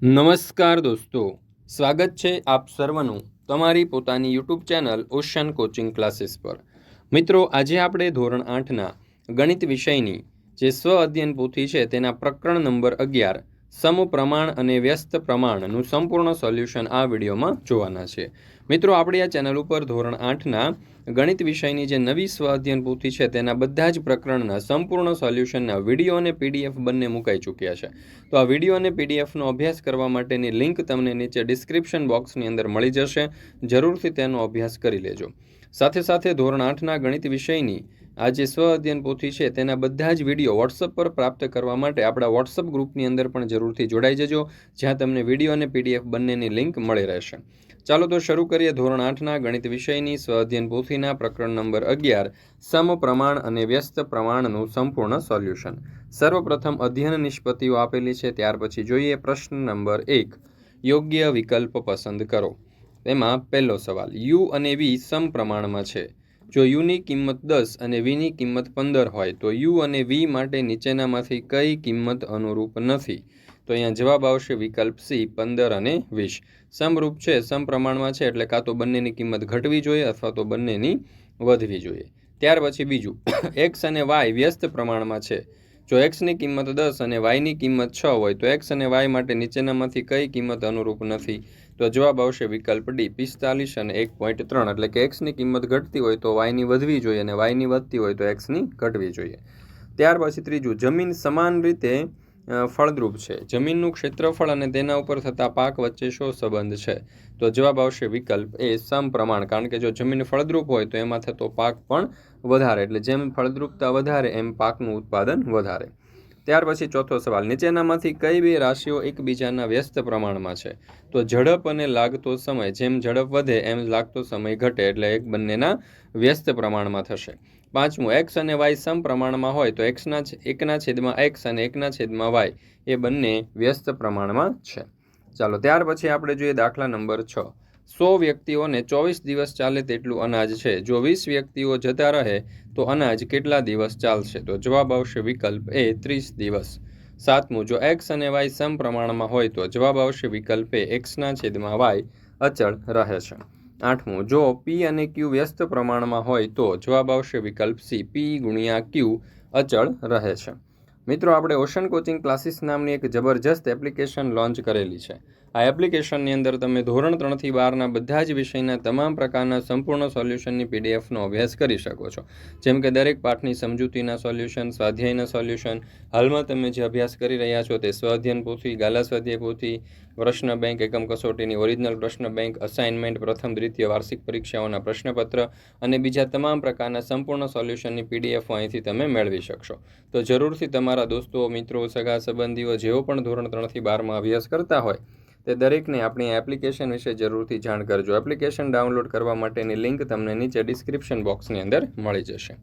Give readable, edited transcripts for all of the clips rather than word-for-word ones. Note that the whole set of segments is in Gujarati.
નમસ્કાર દોસ્તો, સ્વાગત છે આપ સર્વનું તમારી પોતાની YouTube channel ocean coaching classes પર। મિત્રો, આજે આપણે ધોરણ 8ના ગણિત વિષયની જે સ્વ અધ્યયન પોથી છે તેના પ્રકરણ નંબર 11 સમપ્રમાણ અને વ્યસ્ત પ્રમાણનું સંપૂર્ણ સોલ્યુશન આ વિડીયોમાં જોવાના છે। મિત્રો, આપણી આ ચેનલ ઉપર ધોરણ 8ના ગણિત વિષયની જે નવી સ્વ અધ્યયન પોથી છે તેના બધા જ પ્રકરણના સંપૂર્ણ સોલ્યુશનના વિડીયો અને પીડીએફ બંને મુકાઈ ચૂક્યા છે। તો આ વિડીયો અને પીડીએફનો અભ્યાસ કરવા માટેની લિંક તમને નીચે ડિસ્ક્રિપ્શન બોક્સની અંદર મળી જશે। જરૂરથી તેનો અભ્યાસ કરી લેજો। સાથે સાથે ધોરણ 8ના ગણિત વિષયની આ જે સ્વ અધ્યયન પોથી છે તેના બધા જ વિડીયો વોટ્સઅપ પર પ્રાપ્ત કરવા માટે આપણા વોટ્સઅપ ગ્રુપની અંદર પણ જરૂરથી જોડાઈ જજો, જ્યાં તમને વિડીયો અને પીડીએફ બંનેની લિંક મળી રહેશે। ચાલો તો શરૂ કરીએ ધોરણ 8ના ગણિત વિષયની સ્વ અધ્યયન પોથીના પ્રકરણ નંબર 11 સમપ્રમાણ અને વ્યસ્ત પ્રમાણનું સંપૂર્ણ સોલ્યુશન। સર્વપ્રથમ અધ્યયન નિષ્પત્તિઓ આપેલી છે, ત્યાર પછી જોઈએ પ્રશ્ન નંબર 1, યોગ્ય વિકલ્પ પસંદ કરો। તેમાં પહેલો સવાલ, યુ અને વી સમપ્રમાણમાં છે। જો યુની કિંમત 10 અને વીની કિંમત 15 હોય તો યુ અને વી માટે નીચેનામાંથી કઈ કિંમત અનુરૂપ નથી? તો અહીંયા જવાબ આવશે વિકલ્પ સી, 15 અને 20। સમરૂપ છે, સમપ્રમાણમાં છે, એટલે કાં તો બંનેની કિંમત ઘટવી જોઈએ અથવા તો બંનેની વધવી જોઈએ। ત્યાર પછી બીજું, એક્સ અને વાય વ્યસ્ત પ્રમાણમાં છે। જો એક્સની કિંમત 10 અને વાયની કિંમત 6 હોય તો એક્સ અને વાય માટે નીચેનામાંથી કઈ કિંમત અનુરૂપ નથી? તો જવાબ આવશે વિકલ્પ ડી, 45 અને 1.3। એટલે કે એક્સની કિંમત ઘટતી હોય તો વાયની વધવી જોઈએ અને વાયની વધતી હોય તો એક્સની ઘટવી જોઈએ। ત્યાર પછી ત્રીજું, જમીન સમાન રીતે ફળદ્રુપ છે। જમીનનું ક્ષેત્રફળ અને તેના ઉપર થતા પાક વચ્ચે શો સંબંધ છે? તો જવાબ આવશે વિકલ્પ એ, સમપ્રમાણ। કારણ કે જો જમીન ફળદ્રુપ હોય તો એમાં થતો પાક પણ વધારે, એટલે જેમ ફળદ્રુપતા વધારે એમ પાકનું ઉત્પાદન વધારે। ત્યાર પછી ચોથો સવાલ, નીચેનામાંથી કઈ બે રાશિઓ એકબીજાના વ્યસ્ત પ્રમાણમાં છે? તો ઝડપ અને લાગતો સમય, જેમ ઝડપ વધે એમ લાગતો સમય ઘટે, એટલે એક બંનેના વ્યસ્ત પ્રમાણમાં થશે। પાંચમું, એક્સ અને વાય સમપ્રમાણમાં હોય તો એકના છેદમાં એક્સ અને એકના છેદમાં વાય એ બંને વ્યસ્ત પ્રમાણમાં છે। ચાલો ત્યાર પછી આપણે જોઈએ દાખલા નંબર 6, 100 વ્યક્તિઓને 24 દિવસ ચાલે તેટલું અનાજ છે। જો 20 વ્યક્તિઓ જતા રહે તો અનાજ કેટલા દિવસ ચાલશે? તો જવાબ આવશે વિકલ્પ એ, 30 દિવસ। સાતમું, જો એક્સ અને વાય સમપ્રમાણમાં હોય તો જવાબ આવશે વિકલ્પ એ, એક્સના છેદમાં વાય અચળ રહે છે। આઠમું, જો પી અને ક્યુ વ્યસ્ત પ્રમાણમાં હોય તો જવાબ આવશે વિકલ્પ સી, પી ગુણ્યા ક્યુ અચળ રહે છે। મિત્રો, આપણે ઓશન કોચિંગ ક્લાસીસ નામની એક જબરજસ્ત એપ્લિકેશન લોન્ચ કરેલી છે। આ એપ્લિકેશનની અંદર તમે ધોરણ 3થી 12ના બધા જ વિષયના તમામ પ્રકારના સંપૂર્ણ સોલ્યુશનની પીડીએફનો અભ્યાસ કરી શકો છો। જેમ કે દરેક પાઠની સમજૂતીના સોલ્યુશન, સ્વાધ્યાયના સોલ્યુશન, હાલમાં તમે જે અભ્યાસ કરી રહ્યા છો તે સ્વ અધ્યયન પોથી, ગાલા સ્વાધ્યાય પોથી, પ્રશ્ન બેંક, એકમ કસોટીની ઓરિજિનલ પ્રશ્ન બેંક, અસાઇનમેન્ટ, પ્રથમ દ્વિતીય વાર્ષિક પરીક્ષાઓના પ્રશ્નપત્ર અને બીજા તમામ પ્રકારના સંપૂર્ણ સોલ્યુશનની પીડીએફ અહીંથી તમે મેળવી શકશો। તો જરૂરથી તમારા દોસ્તો, મિત્રો, સગા સંબંધીઓ જેઓ પણ ધોરણ 3થી 12માં અભ્યાસ કરતા હોય તે દરેકને આપણી એપ્લિકેશન વિશે જરૂરથી જાણ કરજો। એપ્લિકેશન ડાઉનલોડ કરવા માટેની લિંક તમને નીચે ડિસ્ક્રિપ્શન બોક્સની અંદર મળી જશે।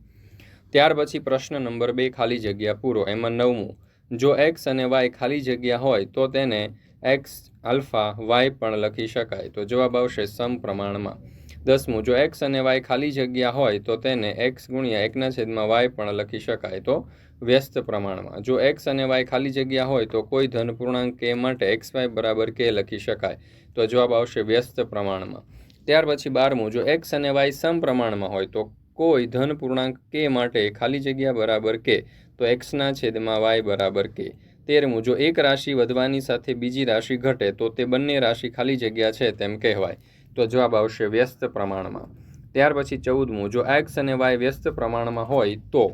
ત્યાર પછી પ્રશ્ન નંબર 2, ખાલી જગ્યા પૂરો। એમાં 9મું, જો એક્સ અને વાય ખાલી જગ્યા હોય તો તેને એક્સ આલ્ફા વાય પણ લખી શકાય? તો જવાબ આવશે સમપ્રમાણમાં। 10મું, જો એક્સ અને વાય ખાલી જગ્યા હોય તો તેને એક્સ ગુણ્યા એકના છેદમાં વાય પણ લખી શકાય? તો વ્યસ્ત પ્રમાણમાં। જો એક્સ અને વાય ખાલી જગ્યા હોય તો કોઈ ધન પૂર્ણાંક કે માટે એક્સ વાય બરાબર કે લખી શકાય? તો જવાબ આવશે વ્યસ્ત પ્રમાણમાં। ત્યાર પછી 12મું, જો એક્સ અને વાય સમપ્રમાણમાં હોય તો કોઈ ધન પૂર્ણાંક કે માટે ખાલી જગ્યા બરાબર કે, તો એક્સના છેદમાં વાય બરાબર કે। 13મું, જો એક રાશિ વધવાની સાથે બીજી રાશિ ઘટે તો તે બંને રાશિ ખાલી જગ્યા છે તેમ કહેવાય? તો જવાબ આવશે વ્યસ્ત પ્રમાણમાં। ત્યાર પછી 14મું, જો એક્સ અને વાય વ્યસ્ત પ્રમાણમાં હોય તો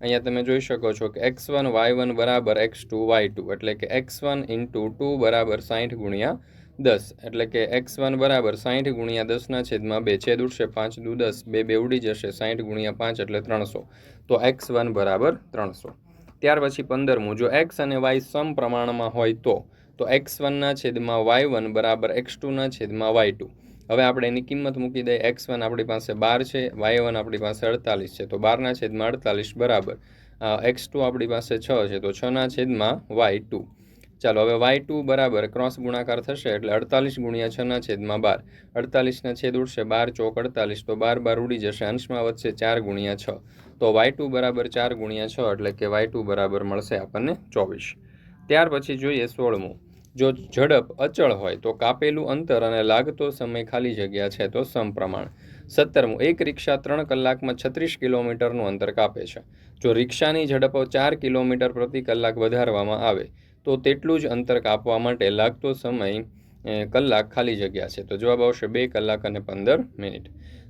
અહીંયા તમે જોઈ શકો છો કે x1 y1 બરાબર x2 y2, એટલે કે x1 ઇન્ટુ 2 બરાબર 60 ગુણ્યા 10, એટલે કે x1 બરાબર 60 ગુણ્યા 10ના છેદમાં 2, છેદ ઉડશે 5 દુ 10, 2 2 ઉડી જશે, 60 ગુણ્યા 5 એટલે 300, તો x1 બરાબર 300। ત્યાર પછી 15મું, જો એક્સ અને વાય સમપ્રમાણમાં હોય તો x1ના છેદમાં y1 બરાબર x2ના છેદમાં y2। હવે આપણે એની કિંમત મૂકી દઈએ। x1 આપણી પાસે 12 છે, y1 આપણી પાસે 48 છે, તો 12ના છેદમાં 48 બરાબર x2 આપણી પાસે 6 છે, તો 6ના છેદમાં y2। ચાલો હવે y2 બરાબર ક્રોસ ગુણાકાર થશે એટલે 48 ગુણ્યા 6ના છેદમાં 12, 48ના છેદ ઉડશે, 12 ચોક 48, તો 12 12 ઉડી જશે, અંશમાં વધશે 4 ગુણ્યા 6, તો y2 બરાબર 4 ગુણ્યા 6, એટલે કે y2 બરાબર મળશે આપણને 24। ત્યાર પછી જોઈએ 16મું, જો ઝડપ અચળ હોય તો કાપેલું અંતર અને લાગતો સમય ખાલી જગ્યા છે તો સમપ્રમાણ. 17મું, એક રિક્ષા 3 કલાકમાં 36 કિલોમીટરનું અંતર કાપે છે. જો રિક્ષાની ઝડપ 4 કિલોમીટર પ્રતિ કલાક વધારવામાં આવે તો તેટલું જ અંતર કાપવા માટે લાગતો સમય કલાક ખાલી જગ્યા છે. તો જવાબ આવશે 2 કલાક અને 15 મિનિટ.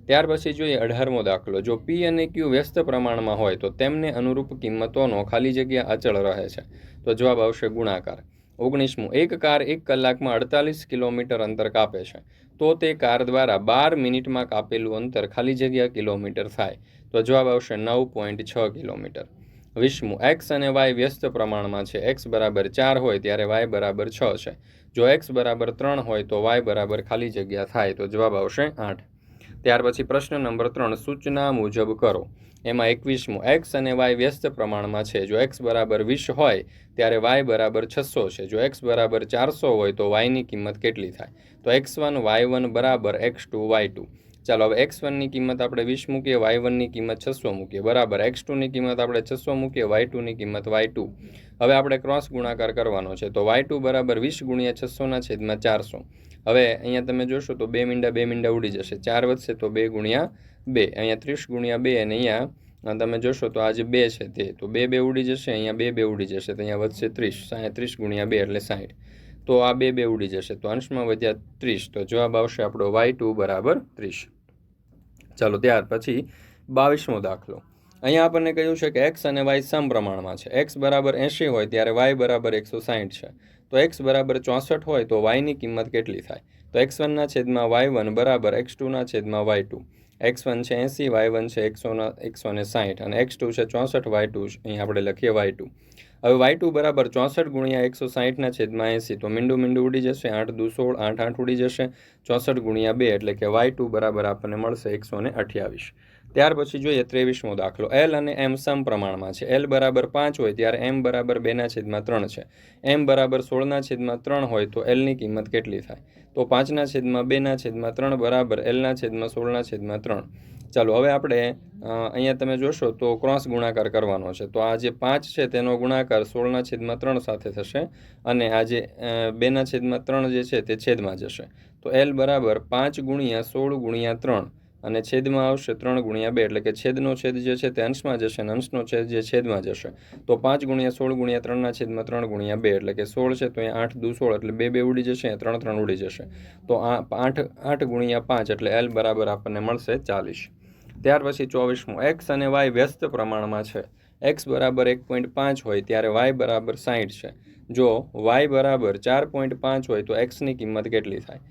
ત્યાર પછી જોઈએ 18મો દાખલો. જો પી અને ક્યુ વ્યસ્ત પ્રમાણમાં હોય તો તેમને અનુરૂપ કિંમતોનો ખાલી જગ્યા અચળ રહે છે. તો જવાબ આવશે ગુણાકાર. 19મું, એક કાર 1 કલાકમાં 48 કિલોમીટર અંતર કાપે છે તો તે કાર દ્વારા 12 મિનિટમાં કાપેલું અંતર ખાલી જગ્યા કિલોમીટર થાય. તો જવાબ આવશે 9.6 કિલોમીટર. 20મું, એક્સ અને વાય વ્યસ્ત પ્રમાણમાં છે. એક્સ બરાબર 4 હોય ત્યારે વાય બરાબર 6 છે. જો એક્સ બરાબર 3 હોય તો વાય બરાબર ખાલી જગ્યા થાય. તો જવાબ આવશે 8. ત્યાર પછી પ્રશ્ન નંબર 3, સૂચના મુજબ કરો. એમાં 21મું, એક્સ અને વાય વ્યસ્ત પ્રમાણમાં છે. જો એક્સ બરાબર 20 હોય ત્યારે વાય બરાબર 600 છે. જો એક્સ બરાબર 400 હોય તો વાયની કિંમત કેટલી થાય? તો x1 y1 બરાબર x2 y2. ચાલો હવે x1ની કિંમત આપણે 20 મૂકીએ, y1ની કિંમત 600 મૂકીએ, બરાબર x2ની કિંમત આપણે 600 મૂકીએ, y2ની કિંમત y2. હવે આપણે ક્રોસ ગુણાકાર કરવાનો છે. તો y2 બરાબર 20 ગુણ્યા 600 છેદમાં 400. હવે અહીંયા તમે જોશો તો 2 મીંડા ઉડી જશે, 4 વધશે તો 2 ગુણ્યા 2, અહીંયા 30 ગુણ્યા 2, અને અહીંયા તમે જોશો તો આ જે 2 છે તે તો 2 ઉડી જશે, અહીંયા 2 ઉડી જશે, તો અહીંયા વધશે 30, 30 ગુણ્યા 2 એટલે 60. તો આ 2 ઉડી જશે, તો અંશમાં વધ્યા 30. તો જવાબ આવશે આપણો y2 બરાબર 30. ચાલો ત્યાર પછી 22મો દાખલો. અહીંયા આપણને કહ્યું છે કે એક્સ અને વાય સમપ્રમાણમાં છે. એક્સ બરાબર 80 હોય ત્યારે વાય બરાબર 160 છે. તો એક્સ બરાબર 64 હોય તો વાયની કિંમત કેટલી થાય? તો x1 છેદમાં y1 બરાબર x2 છેદમાં y2. x1 છે 80, y1 છે 160 અને x2 છે 64, y2 અહીં આપણે લખીએ y2. હવે y2 બરાબર 64 ગુણ્યા 160 છેદમાં 80. તો મીંડું ઉડી જશે, 8 દુ 16, 8 8 ઉડી જશે, 64 ગુણ્યા 2 એટલે કે y2 બરાબર આપણને મળશે 128. ત્યાર પછી જોઈએ 23મો દાખલો. એલ અને એમ સમપ્રમાણમાં છે. એલ બરાબર 5 હોય ત્યારે એમ બરાબર 2/3 છે. એમ બરાબર 16/3 હોય તો એલની કિંમત કેટલી થાય? તો 5/2/3 બરાબર L/16/3. ચાલો હવે આપણે અહીંયા તમે જોશો તો ક્રોસ ગુણાકાર કરવાનો છે. તો આ જે 5 છે તેનો ગુણાકાર 16/3 સાથે થશે, અને આ જે 2/3 જે છે તે છેદમાં જશે. તો L બરાબર 5 ગુણ્યા 16 ગુણ્યા 3 અને છેદમાં આવશે 3 ગુણ્યા 2, એટલે કે છેદનો છેદ જે છે તે અંશમાં જશે અને અંશનો છેદ જે છેદમાં જશે. તો 5 ગુણ્યા 16 ગુણ્યા 3/3 ગુણ્યા 2 એટલે કે 16 છે, તો અહીંયા 8 દુ 16 એટલે 2 ઉડી જશે, 3 3 ઉડી જશે. તો આ 8 ગુણ્યા 5 એટલે L બરાબર આપણને મળશે 40. ત્યાર પછી 24મું, એક્સ અને વાય વ્યસ્ત પ્રમાણમાં છે. એક્સ બરાબર 1.5 હોય ત્યારે વાય બરાબર 60 છે. જો વાય બરાબર 4.5 હોય તો એક્સની કિંમત કેટલી થાય?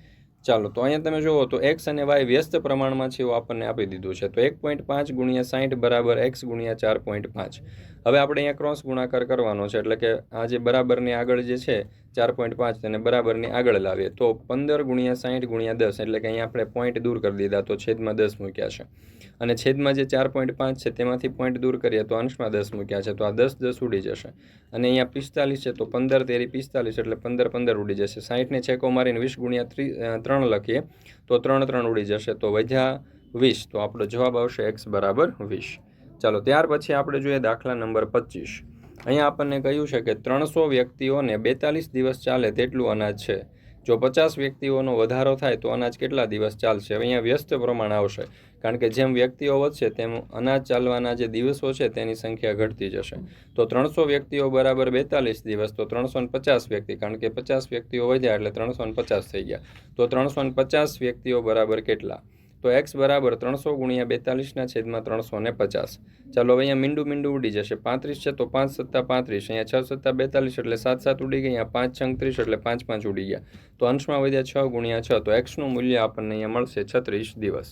ચાલો તો અહીંયા તમે જુઓ તો એક્સ અને વાય વ્યસ્ત પ્રમાણમાં છે એવું આપણને આપી દીધું છે. તો 1.5 ગુણ્યા 60 બરાબર એક્સ ગુણ્યા 4.5. હવે આપણે અહીંયા ક્રોસ ગુણાકાર કરવાનો છે, એટલે કે આ જે બરાબરની આગળ જે છે 4.5 તેને બરાબરની આગળ લાવીએ તો 15 ગુણ્યા 60 ગુણ્યા 10, એટલે કે અહીંયા આપણે પોઈન્ટ દૂર કરી દીધા તો છેદમાં 10 મૂક્યા છે, અને છેદમાં જે 4.5 છે તેમાંથી પોઈન્ટ દૂર કરીએ તો અંશમાં 10 મૂક્યા છે, તો આ 10 ઉડી જશે, અને અહીંયા 45 છે તો 15 તેરી 45 એટલે 15 ઉડી જશે. 60ને છેકો મારીને 20 ગુણ્યા 3 લખીએ તો 3 ઉડી જશે, તો વધ્યા 20. તો આપણો જવાબ આવશે x બરાબર 20. ચાલો ત્યાર પછી આપણે જોઈએ દાખલા નંબર 25. અહીંયા આપણને કહ્યું છે કે 300 વ્યક્તિઓને 42 દિવસ ચાલે તેટલું અનાજ છે. જો 50 વ્યક્તિઓનો વધારો થાય તો અનાજ કેટલા દિવસ ચાલશે? અહીંયા વ્યસ્ત પ્રમાણ આવશે, કારણ કે જેમ વ્યક્તિઓ વધશે તેમ અનાજ ચાલવાના જે દિવસો છે તેની સંખ્યા ઘટતી જશે. તો 300 વ્યક્તિઓ બરાબર 42 દિવસ, તો 350 વ્યક્તિ, કારણ કે 50 વ્યક્તિઓ વધ્યા એટલે 350 થઈ ગયા. તો 350 વ્યક્તિઓ બરાબર કેટલા? તો x બરાબર 300 ગુણ્યા 42 છેદમાં 350. ચાલો હવે અહીંયા મીંડું ઉડી જશે, 35 છે તો 5 સત્તા 35, અહીંયા 6 સત્તા 42 એટલે 7 7 ઉડી ગયા, 5 છંગ 30 એટલે 5 5 ઉડી ગયા. તો અંશમાં વધ્યા 6 ગુણ્યા 6, તો xનું મૂલ્ય આપણને અહીંયા મળશે 36 દિવસ.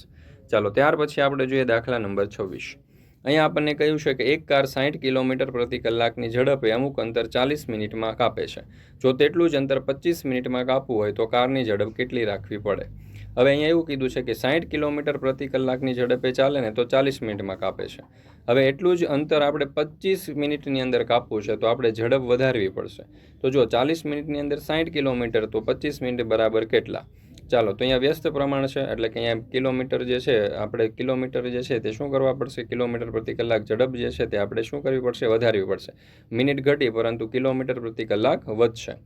ચાલો ત્યાર પછી આપણે જોઈએ દાખલા નંબર 26. અહીંયા આપણને કહ્યું છે કે એક કાર 60 કિલોમીટર પ્રતિ કલાકની ઝડપે અમુક અંતર 40 મિનિટમાં કાપે છે. જો તેટલું જ અંતર 25 મિનિટમાં કાપવું હોય તો કારની ઝડપ કેટલી રાખવી પડે? હવે અહીંયા એવું કીધું છે કે 60 કિલોમીટર પ્રતિ કલાકની ઝડપે ચાલે ને તો 40 મિનિટમાં કાપે છે. હવે એટલું જ અંતર આપણે 25 મિનિટની અંદર કાપવું છે તો આપણે ઝડપ વધારવી પડશે. તો જો 40 મિનિટની અંદર 60 કિલોમીટર તો 25 મિનિટ બરાબર કેટલા? ચાલો તો અહીંયા વ્યસ્ત પ્રમાણ છે, એટલે કે અહીંયા કિલોમીટર જે છે આપણે કિલોમીટર જે છે તે શું કરવા પડશે? કિલોમીટર પ્રતિ કલાક ઝડપ જે છે તે આપણે શું કરવી પડશે? વધારવી પડશે. મિનિટ ઘટી પરંતુ કિલોમીટર પ્રતિ કલાક વધશે.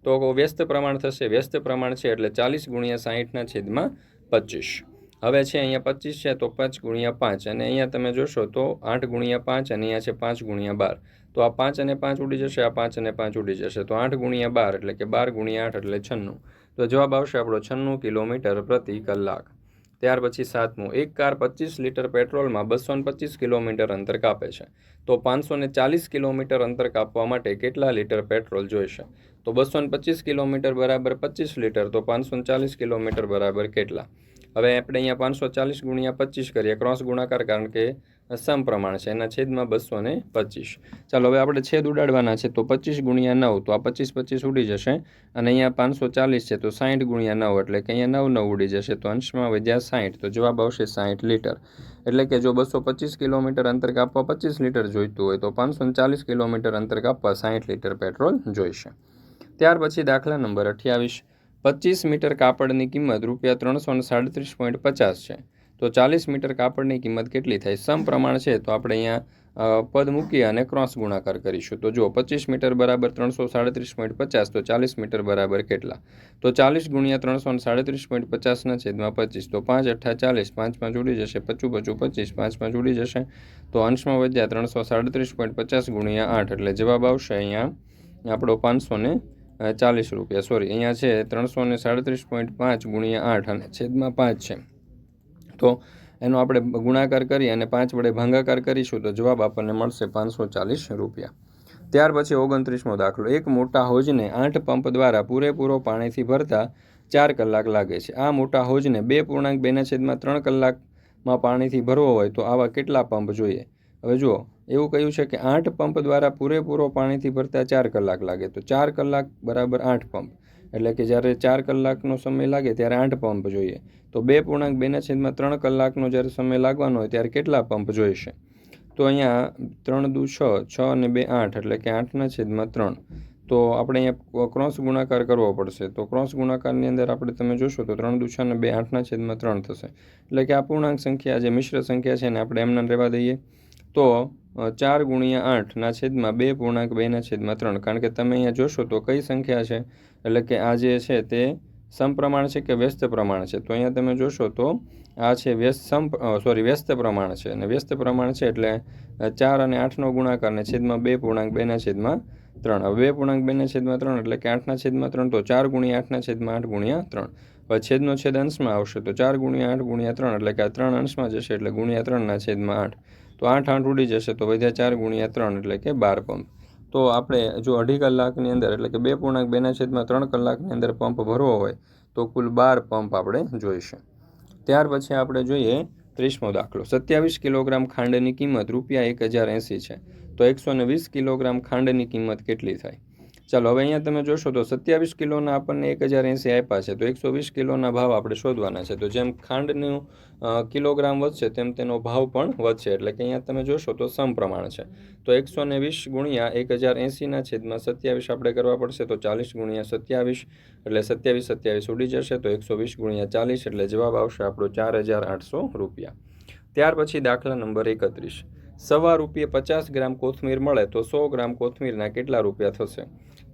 તો વ્યસ્ત પ્રમાણ થશે, વ્યસ્ત પ્રમાણ છે એટલે 40 ગુણ્યા 60 છેદમાં 25. હવે છે અહીંયા 25 છે તો 5 ગુણ્યા 5, અને અહીંયા તમે જોશો તો 8 ગુણ્યા 5, અને અહીંયા છે 5 ગુણ્યા 12. તો આ 5 અને 5 ઉડી જશે, આ 5 અને 5 ઉડી જશે, તો 8 ગુણ્યા 12 એટલે કે 12 ગુણ્યા 8 એટલે 96. તો જવાબ આવશે આપણો 96 કિલોમીટર પ્રતિ કલાક. ત્યાર પછી 7મું, એક કાર 25 લીટર પેટ્રોલમાં 225 કિલોમીટર અંતર કાપે છે. તો 540 કિલોમીટર અંતર કાપવા માટે કેટલા લીટર પેટ્રોલ જોઈશે? તો 225 કિલોમીટર બરાબર 25 લીટર, તો 540 કિલોમીટર બરાબર કેટલા? હવે આપણે અહીંયા 540 ગુણ્યા 25 કરીએ, ક્રોસ ગુણાકાર, કારણ કે સમપ્રમાણ છે, એના છેદમાં 225. ચાલો હવે આપણે છેદ ઉડાડવાના છે. તો 25 ગુણ્યા 9, તો આ 25 ઉડી જશે, અને અહીંયા 540 છે તો 60 ગુણ્યા 9 એટલે કે અહીંયા 9 ઉડી જશે, તો અંશમાં વધ્યા 60, તો જવાબ આવશે 60 લીટર. એટલે કે જો 225 કિલોમીટર અંતર કાપવા 25 લીટર જોઈતું હોય તો 540 કિલોમીટર અંતર કાપવા 60 લીટર પેટ્રોલ જોઈશે. ત્યાર પછી દાખલા નંબર 28, 25 મીટર કાપડની કિંમત ₹337.50 છે. તો 40 મીટર કાપડની કિંમત કેટલી થાય? સમપ્રમાણ છે તો આપણે અહીંયા પદ મૂકી અને ક્રોસ ગુણાકાર કરીશું. તો જો 25 મીટર બરાબર 337.50, તો 40 મીટર બરાબર કેટલા? તો 40 ગુણ્યા 337.50 છેદમાં 25, તો 5 8 40, 5 5 ઉડી જશે, 25 25, 5 5 ઉડી જશે, તો અંશમાં વધ્યા 337.50 ગુણ્યા 8 એટલે જવાબ આવશે અહીંયા આપણો 540 રૂપિયા. સોરી, અહીંયા છે 337.5 ગુણ્યા 8 અને છેદમાં 5 છે, તો એનો આપણે ગુણાકાર કરી અને 5 વડે ભાગાકાર કરીશું તો જવાબ આપણને મળશે 540 રૂપિયા. ત્યાર પછી 29મો દાખલો, એક મોટા હોજને 8 પંપ દ્વારા પૂરેપૂરો પાણીથી ભરતા 4 કલાક લાગે છે. આ મોટા હોજને 2.2/3 કલાકમાં પાણીથી ભરવો હોય તો આવા કેટલા પંપ જોઈએ? હવે જુઓ, એવું કહ્યું છે કે 8 પંપ દ્વારા પૂરેપૂરો પાણીથી ભરતા 4 કલાક લાગે, તો 4 કલાક બરાબર 8 પંપ, એટલે કે જ્યારે 4 કલાકનો સમય લાગે ત્યારે 8 પંપ જોઈએ. તો 2.2/3 કલાકનો જ્યારે સમય લાગવાનો હોય ત્યારે કેટલા પંપ જોઈશે? તો અહીંયા 3 દુ 6, 6 અને 2 8, એટલે કે 8/3. તો આપણે અહીંયા ક્રોસ ગુણાકાર કરવો પડશે. તો ક્રોસ ગુણાકારની અંદર આપણે તમે જોશો તો 3 દુ 6 અને 2 8/3 થશે. એટલે કે આ પૂર્ણાંક સંખ્યા, જે મિશ્ર સંખ્યા છે એને આપણે એમને રહેવા દઈએ. તો 4 ગુણ્યા 8/2 2.2/3, કારણ કે તમે અહીંયા જોશો તો કઈ સંખ્યા છે, એટલે કે આ જે છે તે સમપ્રમાણ છે કે વ્યસ્ત પ્રમાણ છે? તો અહીંયા તમે જોશો તો આ છે વ્યસ્ત પ્રમાણ છે, અને વ્યસ્ત પ્રમાણ છે એટલે 4 અને 8નો ગુણાકાર ને છેદમાં 2.2/3. હવે 2.2/3 એટલે કે 8/3, તો 4 ગુણ્યા 8/8 ગુણ્યા 3. હવે છેદનો છેદ અંશમાં આવશે, તો 4 ગુણ્યા 8 ગુણ્યા 3 એટલે કે આ 3 અંશમાં જશે, એટલે ગુણ્યા 3/8. તો 8 8 ઉડી જશે, તો વધ્યા 4 ગુણ્યા 3 એટલે કે 12 પંપ. તો આપણે જો અઢી કલાકની અંદર એટલે કે 2.2/3 કલાકની અંદર પંપ ભરવો હોય તો કુલ 12 પંપ આપણે જોઈશે. ત્યાર પછી આપણે જોઈએ 30મો દાખલો, 27 કિલોગ્રામ ખાંડની કિંમત ₹1080 છે. તો 120 કિલોગ્રામ ખાંડની કિંમત કેટલી થાય? ચાલો હવે અહીંયા તમે જોશો તો 27 કિલોના આપણને 1080 આપ્યા છે, તો 120 કિલોના ભાવ આપણે શોધવાના છે. તો જેમ ખાંડનું કિલોગ્રામ વધશે તેમ તેનો ભાવ પણ વધશે, એટલે કે અહીંયા તમે જોશો તો સમપ્રમાણ છે. તો 120 ગુણ્યા 1080 છેદમાં 27 આપણે કરવા પડશે, તો 40 ગુણ્યા 27 એટલે 27 ઉડી જશે, તો 120 ગુણ્યા 40 એટલે જવાબ આવશે આપણો 4800 રૂપિયા. ત્યાર પછી દાખલા નંબર 31, ₹50 ગ્રામ કોથમીર મળે તો 100 ગ્રામ કોથમીરના કેટલા રૂપિયા થશે?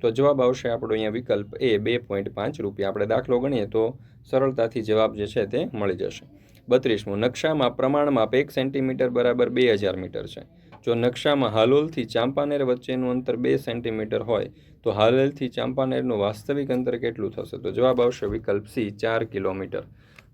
તો જવાબ આવશે આપણો અહીંયા વિકલ્પ એ 2.5 રૂપિયા. આપણે દાખલો ગણીએ તો સરળતાથી જવાબ જે છે તે મળી જશે. 32મો, નકશામાં પ્રમાણમાપ 1 સેન્ટીમીટર બરાબર 2000 મીટર છે. જો નકશામાં હાલોલથી ચાંપાનેર વચ્ચેનું અંતર 2 સેન્ટીમીટર હોય તો હાલોલથી ચાંપાનેરનું વાસ્તવિક અંતર કેટલું થશે? તો જવાબ આવશે વિકલ્પ સી 4 કિલોમીટર.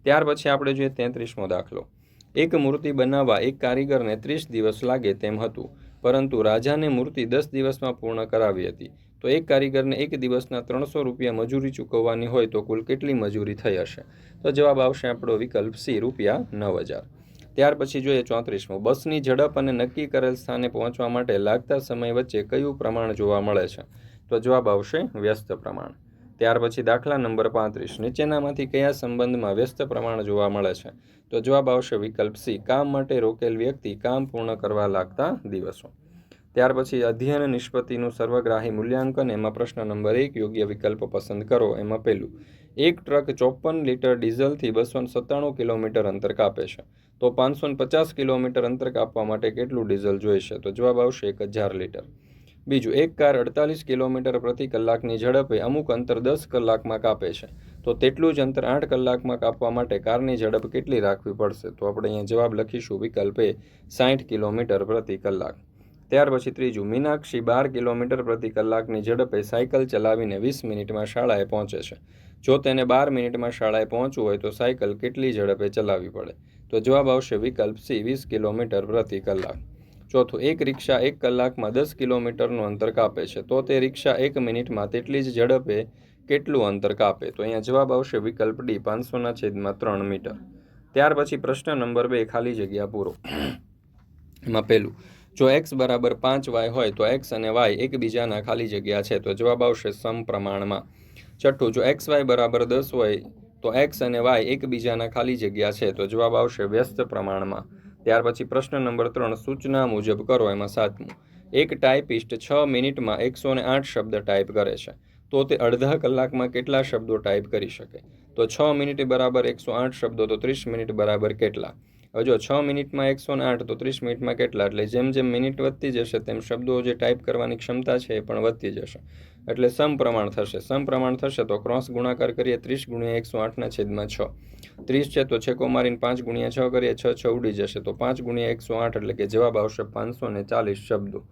ત્યાર પછી આપણે જોઈએ 33મો દાખલો, એક મૂર્તિ બનાવવા એક કારીગરને 30 દિવસ લાગે તેમ હતું, પરંતુ રાજાને મૂર્તિ 10 દિવસમાં પૂર્ણ કરાવી હતી. તો એક કારીગરને એક દિવસના 300 રૂપિયા મજૂરી ચૂકવવાની હોય તો કુલ કેટલી મજૂરી થઈ હશે? તો જવાબ આવશે આપણો વિકલ્પ સી ₹9000. ત્યાર પછી જોઈએ 34મો, બસની ઝડપ અને નક્કી કરેલ સ્થાને પહોંચવા માટે લાગતા સમય વચ્ચે કયું પ્રમાણ જોવા મળે છે? તો જવાબ આવશે વ્યસ્ત પ્રમાણ. ત્યાર પછી દાખલા નંબર 35, નીચેનામાંથી કયા સંબંધમાં વ્યસ્ત પ્રમાણ જોવા મળે છે? તો જવાબ આવશે વિકલ્પ સી, કામ માટે રોકેલ વ્યક્તિ કામ પૂર્ણ કરવા લાગતા દિવસો. ત્યાર પછી અધ્યયન નિષ્પત્તિનું સર્વગ્રાહી મૂલ્યાંકન, એમાં પ્રશ્ન નંબર 1 યોગ્ય વિકલ્પ પસંદ કરો. એમાં પહેલું, એક ટ્રક 54 લીટર ડીઝલથી 297 કિલોમીટર અંતર કાપે છે, તો 550 કિલોમીટર અંતર કાપવા માટે કેટલું ડીઝલ જોઈશે? તો જવાબ આવશે 1000 લીટર. બીજું, એક કાર 48 કિલોમીટર પ્રતિ કલાકની ઝડપે અમુક અંતર 10 કલાકમાં કાપે છે, તો તેટલું જ અંતર 8 કલાકમાં કાપવા માટે કારની ઝડપ કેટલી રાખવી પડશે? તો આપણે અહીંયા જવાબ લખીશું વિકલ્પ એ 60 કિલોમીટર પ્રતિ કલાક. ત્યાર પછી ત્રીજું, મીનાક્ષી 12 કિલોમીટર પ્રતિ કલાકની ઝડપે સાયકલ ચલાવીને 20 મિનિટમાં શાળાએ પહોંચે છે. જો તેને 12 મિનિટમાં શાળાએ પહોંચવું હોય તો સાયકલ કેટલી ઝડપે ચલાવવી પડે? તો જવાબ આવશે વિકલ્પ સી, 20 કિલોમીટર પ્રતિ કલાક. ચોથું, એક રિક્ષા 1 કલાકમાં 10 કિલોમીટરનું અંતર કાપે છે, તો તે રિક્ષા 1 મિનિટમાં તેટલી જ ઝડપે કેટલું અંતર કાપે? તો અહીંયા જવાબ આવશે વિકલ્પ ડી, 500/3 મીટર. ત્યાર પછી પ્રશ્ન નંબર 2, ખાલી જગ્યા પૂરો. એમાં પહેલું, જો x બરાબર 5y હોય તો x અને y એકબીજાના ખાલી જગ્યા છે, તો જવાબ આવશે સમપ્રમાણમાં. છઠ્ઠું, જો xy બરાબર 10 હોય તો x અને y એકબીજાના ખાલી જગ્યા છે, તો જવાબ આવશે વ્યસ્ત પ્રમાણમાં. ત્યાર પછી પ્રશ્ન નંબર 3, સૂચના મુજબ કરો. એમાં સાતમું, એક ટાઈપિસ્ટ 6 મિનિટમાં 108 શબ્દ ટાઈપ કરે છે, તો તે અડધા કલાકમાં કેટલા શબ્દો ટાઈપ કરી શકે? તો 6 મિનિટ બરાબર 108 શબ્દો, તો 30 મિનિટ બરાબર કેટલા? હવે જો 6 મિનિટમાં 108 તો 30 મિનિટમાં કેટલા? એટલે જેમ જેમ મિનિટ વધતી જશે તેમ શબ્દો જે ટાઈપ કરવાની ક્ષમતા છે એ પણ વધતી જશે, એટલે સમપ્રમાણ થશે. સમપ્રમાણ થશે તો ક્રોસ ગુણાકાર કરીએ, 30 × 108/6. 30 છે તો છેકો મારીને 5 × 6 કરીએ, 6 ઉડી જશે, તો 5 × 108 એટલે કે જવાબ આવશે 540 શબ્દો.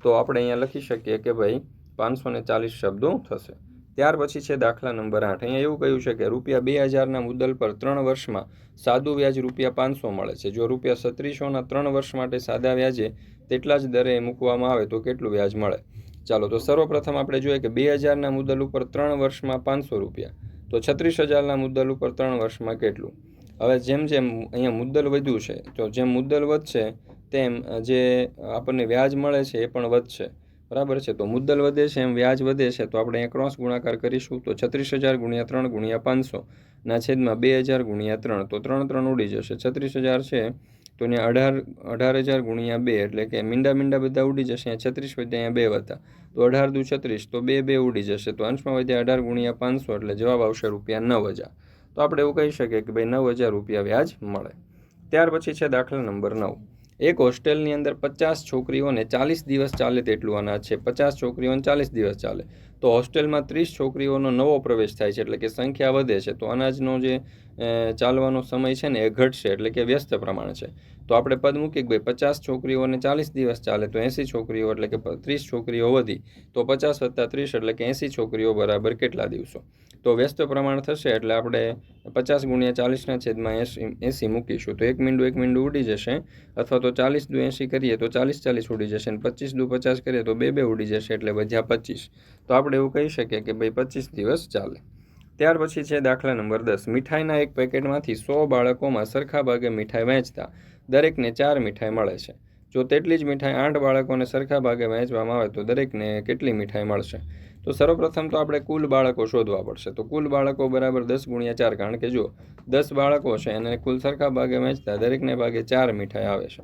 તો આપણે અહીંયા લખી શકીએ કે ભાઈ 540 શબ્દો થશે. ત્યાર પછી છે દાખલા નંબર 8. અહીંયા એવું કહ્યું છે કે ₹2000ના મુદ્દલ પર 3 વર્ષમાં સાદું વ્યાજ ₹500 મળે છે. જો ₹3600ના 3 વર્ષ માટે સાદા વ્યાજે તેટલા જ દરે મૂકવામાં આવે તો કેટલું વ્યાજ મળે? ચાલો, તો સર્વપ્રથમ આપણે જોઈએ કે 2000ના મુદ્દલ ઉપર 3 વર્ષમાં ₹500, તો 36000ના મુદ્દલ ઉપર 3 વર્ષમાં કેટલું? હવે જેમ જેમ અહીંયા મુદ્દલ વધ્યું છે, તો જેમ મુદ્દલ વધશે તેમ જે આપણને વ્યાજ મળે છે એ પણ વધશે, બરાબર છે. તો મુદ્દલ વધે છે એમ વ્યાજ વધે છે, તો આપણે અહીંયા ક્રોસ ગુણાકાર કરીશું, તો 36000 × 3 × 500 ના છેદમાં 2000 × 3, તો 3 ઉડી જશે. 36000 છે તો અહીંયા 18000 × 2, એટલે કે મીંડા બધા ઉડી જશે. અહીંયા 36 વધ્યા, અહીંયા 2 વધ્યા, તો 18 દુ 36, તો 2 ઉડી જશે, તો અંશમાં વધ્યા 18 × 500, એટલે જવાબ આવશે ₹9000. તો આપણે એવું કહી શકીએ કે ભાઈ ₹9000 વ્યાજ મળે. ત્યાર પછી છે દાખલા નંબર 9. એક હોસ્ટેલની અંદર 50 છોકરીઓને 40 દિવસ ચાલે તેટલું અનાજ છે. 50 છોકરીઓને 40 દિવસ ચાલે, તો હોસ્ટેલમાં 30 છોકરીઓનો નવો પ્રવેશ થાય છે, એટલે કે સંખ્યા વધે છે, તો અનાજનો જે ચાલવાનો સમય છે ને એ ઘટશે, એટલે કે વ્યસ્ત પ્રમાણ છે. તો આપણે પદ મૂકી કે ભાઈ 50 છોકરીઓને 40 દિવસ ચાલે, તો 80 છોકરીઓ, એટલે કે 30 છોકરીઓ વધી, તો 50 + 30 એટલે કે 80 છોકરીઓ બરાબર કેટલા દિવસો? તો વ્યસ્ત પ્રમાણ થશે એટલે આપણે 50 × 40/80 મૂકીશું, તો 1 મીંડું ઉડી જશે, અથવા તો 40 દુ 80 કરીએ તો 40 ઉડી જશે, અને 25 દુ 50 કરીએ તો 2 ઉડી જશે, એટલે વધ્યા 25. તો આપણે એવું કહી શકીએ કે ભાઈ 25 દિવસ ચાલે. ત્યાર પછી છે દાખલા નંબર 10. મીઠાઈના એક પેકેટમાંથી 100 બાળકોમાં સરખા ભાગે મીઠાઈ વહેંચતા દરેકને 4 મીઠાઈ મળે છે. જો તેટલી જ મીઠાઈ 8 બાળકોને સરખા ભાગે વહેંચવામાં આવે તો દરેકને કેટલી મીઠાઈ મળશે? તો સર્વપ્રથમ તો આપણે કુલ બાળકો શોધવા પડશે. તો કુલ બાળકો બરાબર 10 × 4, કારણ કે જો 10 બાળકો છે અને કુલ સરખા ભાગે વહેંચતા દરેકને ભાગે 4 મીઠાઈ આવે છે,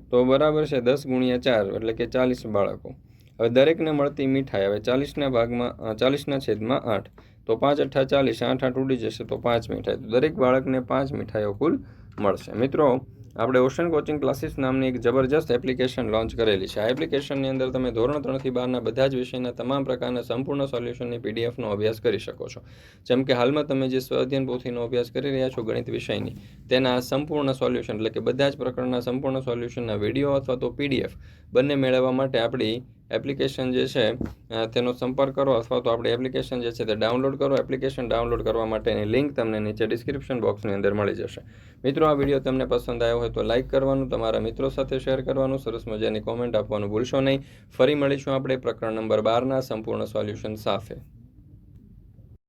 તો બરાબર છે 10 × 4, એટલે કે 40 બાળકો. હવે દરેકને મળતી મીઠાઈ, હવે 40/8, તો 5 × 8 = 40, 8 ઉડી જશે, તો 5 મીઠાઈ, તો દરેક બાળકને 5 મીઠાઈઓ કુલ મળશે. મિત્રો, આપણે ઓશન કોચિંગ ક્લાસીસ નામની એક જબરજસ્ત એપ્લિકેશન લોન્ચ કરેલી છે. આ એપ્લિકેશનની અંદર તમે ધોરણ 3 થી 12ના બધા જ વિષયના તમામ પ્રકારના સંપૂર્ણ સોલ્યુશનની પીડીએફનો અભ્યાસ કરી શકો છો. જેમ કે હાલમાં તમે જે સ્વઅધ્યયન પોથીનો અભ્યાસ કરી રહ્યા છો ગણિત વિષયની, તેના સંપૂર્ણ સોલ્યુશન, એટલે કે બધા જ પ્રકરણના સંપૂર્ણ સોલ્યુશનના વિડીયો અથવા તો પીડીએફ બંને મેળવવા માટે આપણી એપ્લિકેશન જે છે તેનો સંપર્ક કરો, અથવા તો આપણી એપ્લિકેશન જે છે તે ડાઉનલોડ કરો. એપ્લિકેશન ડાઉનલોડ કરવા માટેની લિંક તમને નીચે ડિસ્ક્રિપ્શન બોક્સની અંદર મળી જશે. મિત્રો, આ વિડીયો તમને પસંદ આવ્યો હોય તો લાઇક કરવાનું, તમારા મિત્રો સાથે શેર કરવાનું, સરસ મજાની કોમેન્ટ આપવાનું ભૂલશો નહીં. ફરી મળીશું આપણે પ્રકરણ નંબર 12ના સંપૂર્ણ સોલ્યુશન સાથે.